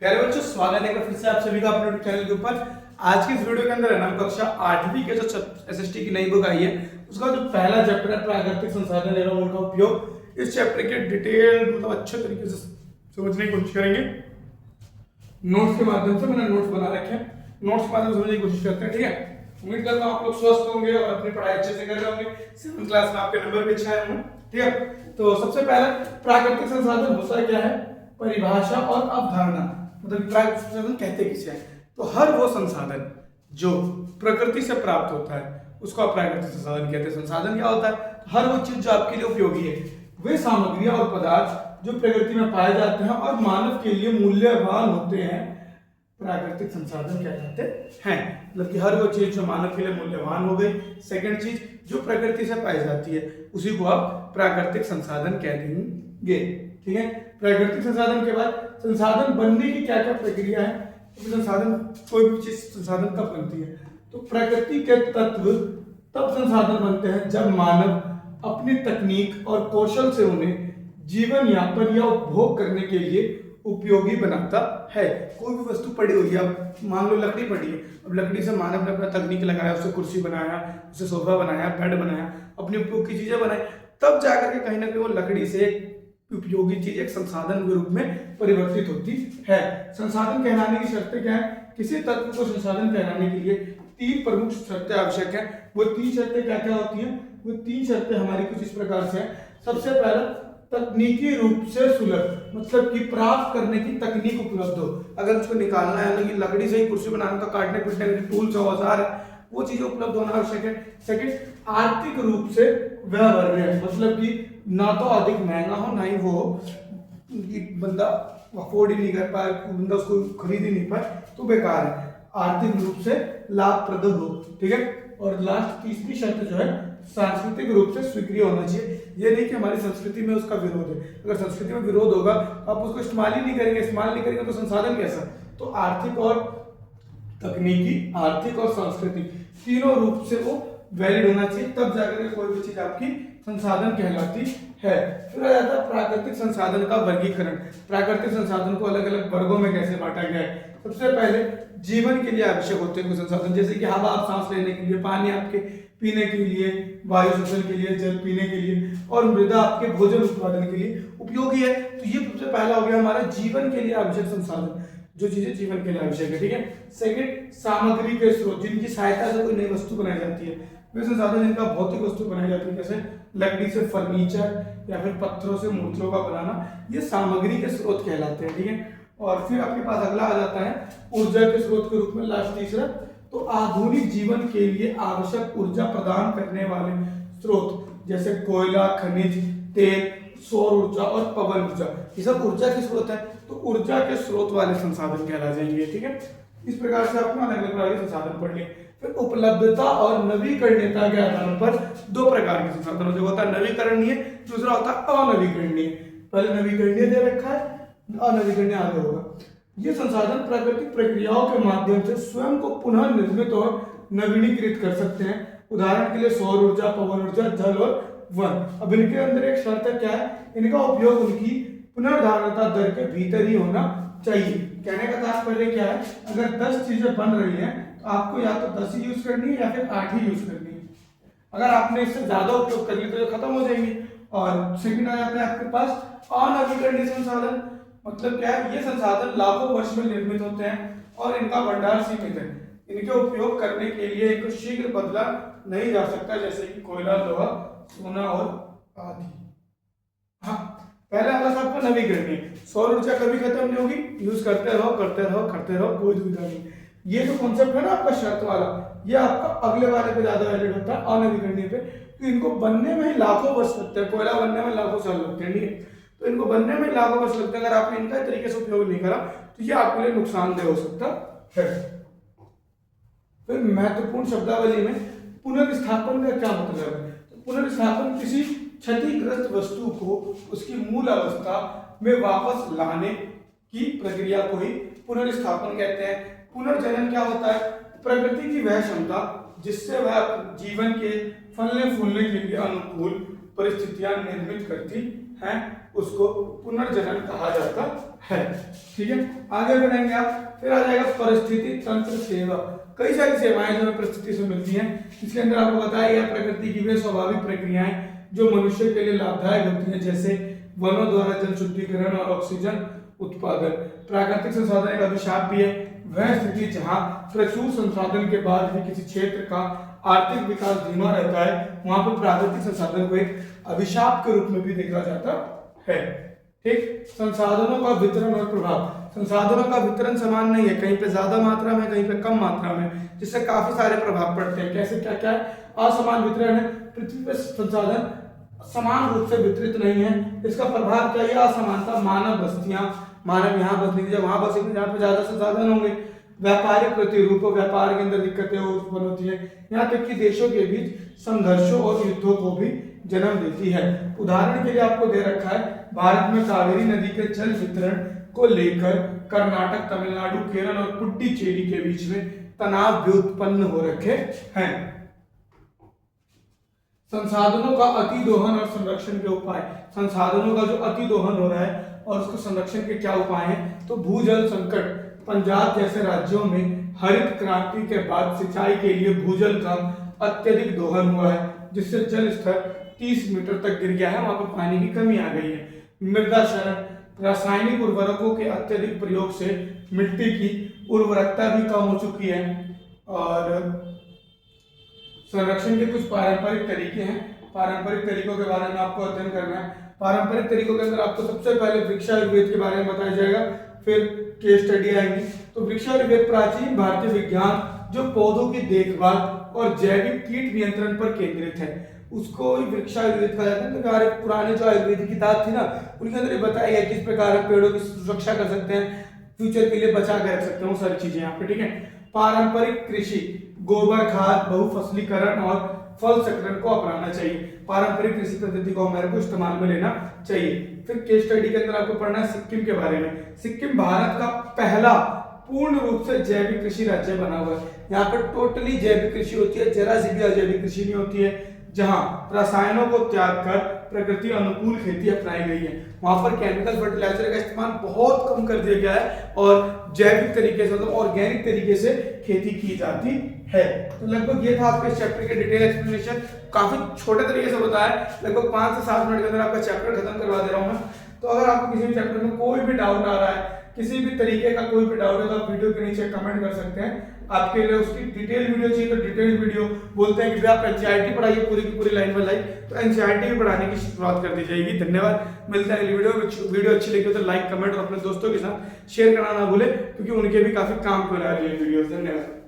प्यारे बच्चों, स्वागत है फिर से आप सभी का अपने चैनल के ऊपर। आज की इस वीडियो के अंदर है ना, कक्षा 8वीं के जो एसएसटी की नई बुक आई है उसका जो पहला चैप्टर है प्राकृतिक संसाधन एवं उनका उपयोग, इस चैप्टर के डिटेल मतलब अच्छे तरीके से समझने की कोशिश करेंगे। नोट्स के माध्यम से मैंने नोट्स बना रखे हैं, नोट्स के माध्यम से समझने की कोशिश करते हैं। ठीक है, उम्मीद करता हूँ आप लोग स्वस्थ होंगे और अपनी पढ़ाई अच्छे से कर रहे होंगे। 7th क्लास में आपके नंबर भी अच्छे आए होंगे। ठीक है, तो सबसे पहला प्राकृतिक संसाधन होता क्या है, परिभाषा और अवधारणा। मतलब प्राकृतिक संसाधन कहते किसे हैं, तो हर वो संसाधन जो प्रकृति से प्राप्त होता है उसको आप प्राकृतिक संसाधन कहते हैं। संसाधन क्या होता है, हर वो चीज जो आपके लिए उपयोगी है, वे सामग्रियां और पदार्थ जो प्रकृति में पाए जाते हैं और मानव के लिए मूल्यवान होते हैं, प्राकृतिक संसाधन कहलाते हैं। मतलब कि हर वो चीज जो मानव के लिए मूल्यवान हो गई। सेकंड चीज जो प्रकृति से पाई जाती है उसी को आप प्राकृतिक संसाधन कह देंगे। ठीक है, प्राकृतिक संसाधन के बाद संसाधन बनने की क्या क्या प्रक्रिया है। तो संसाधन, कोई भी चीज संसाधन कब बनती है, तो प्रकृति के तत्व तब संसाधन बनते हैं जब मानव अपनी तकनीक और कौशल से उन्हें जीवन यापन या उपभोग करने के लिए उपयोगी बनाता है। कोई भी वस्तु पड़ी हुई है, अब मान लो लकड़ी पड़ी है, अब लकड़ी से मानव ने अपना तकनीक लगाया, उससे कुर्सी बनाया, उससे सोफा बनाया, बेड बनाया, अपनी उपयोग की चीजें बनाई, तब जाकर के कहीं ना कहीं वो लकड़ी से उपयोगी चीज एक संसाधन के रूप में परिवर्तित होती है। संसाधन कहलाने की शर्तें क्या है, किसी तत्व को संसाधन कहलाने के लिए 3 प्रमुख शर्तें आवश्यक है। वो 3 शर्तें क्या क्या होती हैं, वो 3 शर्तें हमारी कुछ इस प्रकार से हैं। सबसे पहला, तकनीकी रूप से सुलभ, मतलब कि प्राप्त करने की तकनीक उपलब्ध हो। अगर उसको निकालना है, मतलब लकड़ी से ही कुर्सी बनाना, तो काटने पीटने के टूल्स औजार है, वो चीजें उपलब्ध होना आवश्यक है। सेकंड, आर्थिक रूप से व्यवहार्य, मतलब कि ना तो अधिक महंगा हो, ना ही वो बंदा अफोर्ड ही नहीं कर पाए, बंदा उसको खरीद ही नहीं पाए तो बेकार है। आर्थिक रूप से लाभप्रद हो। ठीक है, और लास्ट तीसरी शर्त जो है, सांस्कृतिक रूप से स्वीकार्य होना चाहिए। ये नहीं कि हमारी संस्कृति में उसका विरोध है। अगर संस्कृति में विरोध होगा तो आप उसको इस्तेमाल ही नहीं करेंगे, इस्तेमाल नहीं करेंगे तो संसाधन कैसा। तो आर्थिक और तकनीकी, आर्थिक और सांस्कृतिक तीनों रूप से वो वैलिड होना चाहिए, तब जाकर के कोई भी चीज आपकी संसाधन कहलाती है। फिर आ जाता है प्राकृतिक संसाधन का वर्गीकरण। प्राकृतिक संसाधन को अलग अलग वर्गों में कैसे बांटा गया है। सबसे पहले जीवन के लिए आवश्यक होते हैं कुछ संसाधन, जैसे कि हवा आप सांस लेने के लिए, पानी आपके पीने के लिए, वायु शोषण के लिए, जल पीने के लिए, और मृदा आपके भोजन उत्पादन के लिए उपयोगी है। तो ये सबसे पहला हो गया हमारा जीवन के लिए आवश्यक संसाधन, जो चीजें जीवन के लिए आवश्यक है। ठीक है, सेकंड, सामग्री के स्रोत, जिनकी सहायता से कोई नई वस्तु बनाई जाती है, वे संसाधन जिनका भौतिक वस्तु बनाई जाती है, जैसे लकड़ी से फर्नीचर या फिर पत्थरों से मूर्तियों का बनाना, ये सामग्री के स्रोत कहलाते हैं। ठीक है, और फिर आपके पास अगला आ जाता है ऊर्जा के स्रोत के रूप में, लास्ट तीसरा, तो आधुनिक जीवन के लिए आवश्यक ऊर्जा प्रदान करने वाले स्रोत, जैसे कोयला, खनिज तेल, सौर ऊर्जा और पवन ऊर्जा, ये सब ऊर्जा के स्रोत है। तो ऊर्जा के स्रोत वाले संसाधन कहला जाएंगे। ठीक है, इस प्रकार से आपने अलग अलग प्रकार के संसाधन पढ़ लिए। फिर उपलब्धता और नवीकरणीयता के आधार पर 2 प्रकार के संसाधन होते हैं, होता है नवीकरणीय, दूसरा होता है अनवीकरणीय। पहले नवीकरणीय दे रखा है, अनवीकरणीय आगे होगा। ये संसाधन प्राकृतिक प्रक्रियाओं के माध्यम से स्वयं को पुनः निर्मित और नवीनीकृत कर सकते हैं। उदाहरण के लिए सौर ऊर्जा, पवन ऊर्जा, जल और वन। अब इनके अंदर एक शर्त है, क्या है, इनका उपयोग उनकी पुनर्धारणता दर के भीतर ही होना चाहिए। कहने का तात्पर्य क्या है, अगर 10 चीजें बन रही हैं तो आपको या तो 10 ही यूज करनी है या फिर 8 ही यूज करनी है। अगर आपने इससे ज्यादा उपयोग कर लिया तो ये खत्म हो जाएंगे। और सेकंड आ जाता है आपके पास अनवीकरणीय संसाधन। मतलब क्या है, ये संसाधन लाखों वर्ष में निर्मित होते हैं और इनका भंडार सीमित है। इनके उपयोग करने के लिए इनको शीघ्र बदला नहीं जा सकता, जैसे कि कोयला, लोहा, सोना और आदि। हाँ, पहले बस आपका नवीकरणीय, सौर ऊर्जा कभी खत्म नहीं होगी, यूज करते रहो करते रहो करते रहो, कोई दुविधा नहीं। ये जो कॉन्सेप्ट है ना आपका शर्त वाला, ये आपका अगले वाले पे ज्यादा वैलिड होता है, अनवीकरणीय पे। तो इनको बनने में ही लाखों वर्ष लगते हैं, कोयला बनने में लाखों साल लगते हैं। ठीक है, तो इनको बनने में लाखों वर्ष लगते हैं। अगर आपने इनका तरीके से उपयोग नहीं करा तो ये आपके लिए नुकसानदेह हो सकता है। फिर महत्वपूर्ण शब्दावली में पुनर्स्थापन का क्या मतलब है। तो पुनर्स्थापन किसी क्षतिग्रस्त वस्तु को उसकी मूल अवस्था में वापस लाने की प्रक्रिया को ही पुनर्स्थापन कहते हैं। पुनर्जनन क्या होता है, प्रकृति की वह क्षमता जिससे वह जीवन के फलने फूलने के लिए अनुकूल परिस्थितियां निर्मित करती हैं उसको पुनर्जनन कहा जाता है। ठीक है, आगे बढ़ेंगे आप। फिर आ जाएगा परिस्थिति तंत्र सेवा। कई सारी सेवाएं जो हमें परिस्थिति से मिलती हैं, इसके अंदर आपको बताया गया प्रकृति की वे स्वाभाविक प्रक्रियाएं जो मनुष्य के लिए लाभदायक होती हैं, जैसे वनों द्वारा जल शुद्धिकरण और ऑक्सीजन उत्पादन। प्राकृतिक संसाधन एक अभिशाप भी है, वह स्थिति जहां प्रचुर संसाधन के बाद भी किसी क्षेत्र का आर्थिक विकास धीमा रहता है, वहां पर प्राकृतिक संसाधन को एक अभिशाप के रूप में भी देखा जाता है। ठीक, संसाधनों का वितरण और प्रभाव। संसाधनों का वितरण समान नहीं है, कहीं पे ज्यादा मात्रा में, कहीं पे कम मात्रा में, जिससे काफी सारे प्रभाव पड़ते हैं। कैसे, क्या क्या है? असमान वितरण है, पृथ्वी पर संसाधन समान रूप से वितरित नहीं है, इसका प्रभाव क्या है? असमानता। मानव बस्तियां, मानव यहाँ बसने की जगह वहां बसेंगे जहाँ पे ज्यादा संसाधन होंगे। व्यापारिक प्रतिरूप, व्यापार के अंदर दिक्कतें उत्पन्न होती है, यहाँ तक कि देशों के बीच संघर्षों और युद्धों को भी जन्म देती है। उदाहरण के लिए आपको दे रखा है, भारत में कावेरी नदी के जल वितरण को लेकर कर्नाटक, तमिलनाडु, केरल और पुडुचेरी के बीच में तनाव भी उत्पन्न हो रखे हैं। संसाधनों का अतिदोहन और संरक्षण के उपाय। संसाधनों का जो अतिदोहन हो रहा है और उसको संरक्षण के क्या उपाय हैं? तो भूजल संकट। पंजाब जैसे राज्यों में हरित क्रांति के बाद सिंचाई के लिए भूजल का अत्यधिक दोहन हुआ है, जिससे जल स्तर 30 मीटर तक गिर गया है, वहां पर पानी की कमी आ गई है। मृदा क्षरण। रासायनिक उर्वरकों के अत्यधिक प्रयोग से मिट्टी की उर्वरकता भी कम हो चुकी है। और संरक्षण के कुछ पारंपरिक तरीके हैं, पारंपरिक तरीकों के बारे में आपको अध्ययन करना है। पारंपरिक तरीकों के अंदर आपको सबसे पहले वृक्षायुर्वेद के बारे में बताया जाएगा, फिर केस स्टडी आएंगी। तो वृक्षायुर्वेद प्राचीन भारतीय विज्ञान जो पौधों की देखभाल और जैविक कीट नियंत्रण पर केंद्रित है, उसको वृक्षायुर्वेद कहा जाता है। तो हमारे पुराने जो आयुर्वेदिक किताब थी ना, उनके अंदर बताया गया किस प्रकार पेड़ों की सुरक्षा कर सकते हैं, फ्यूचर के लिए बचा कर रख सकते हैं, वो सारी चीजें यहाँ पे। ठीक है, पारंपरिक कृषि, गोबर खाद, बहुफसलीकरण और फल चक्रण को अपनाना चाहिए। पारंपरिक कृषि पद्धति को हमारे को इस्तेमाल में लेना चाहिए। फिर केस स्टडी के अंदर आपको पढ़ना है सिक्किम के बारे में। सिक्किम भारत का पहला पूर्ण रूप से जैविक कृषि राज्य बना हुआ है। यहाँ पर टोटली जैविक कृषि होती है, जरा सी भी अजैविक कृषि नहीं होती है। जहां रसायनों को त्याग कर प्रकृति अनुकूल खेती अपनाई गई है, वहां पर केमिकल फर्टिलाइजर का इस्तेमाल बहुत कम कर दिया गया है और जैविक तरीके से, मतलब ऑर्गेनिक तरीके से खेती की जाती है। तो लगभग ये था आपके चैप्टर के डिटेल एक्सप्लेनेशन। काफी छोटे तरीके से बताया, लगभग 5 से 7 मिनट के अंदर आपका चैप्टर खत्म करवा दे रहा हूं मैं। तो अगर आपको किसी भी चैप्टर में कोई भी डाउट आ रहा है, किसी भी तरीके का कोई भी डाउट है, तो आप वीडियो के नीचे कमेंट कर सकते हैं। आपके लिए उसकी डिटेल वीडियो चाहिए तो डिटेल वीडियो। बोलते हैं कि आप एनसीईआरटी पढ़ाइए पूरी की पूरी लाइन बाय लाइन, तो एनसीईआरटी भी पढ़ाने की शुरुआत कर दी जाएगी। धन्यवाद, मिलते हैं अगली वीडियो में। वीडियो अच्छी लगी हो तो लाइक, कमेंट और अपने दोस्तों के साथ शेयर करना ना भूले, क्योंकि उनके भी काफी काम को आ रही है वीडियो। धन्यवाद।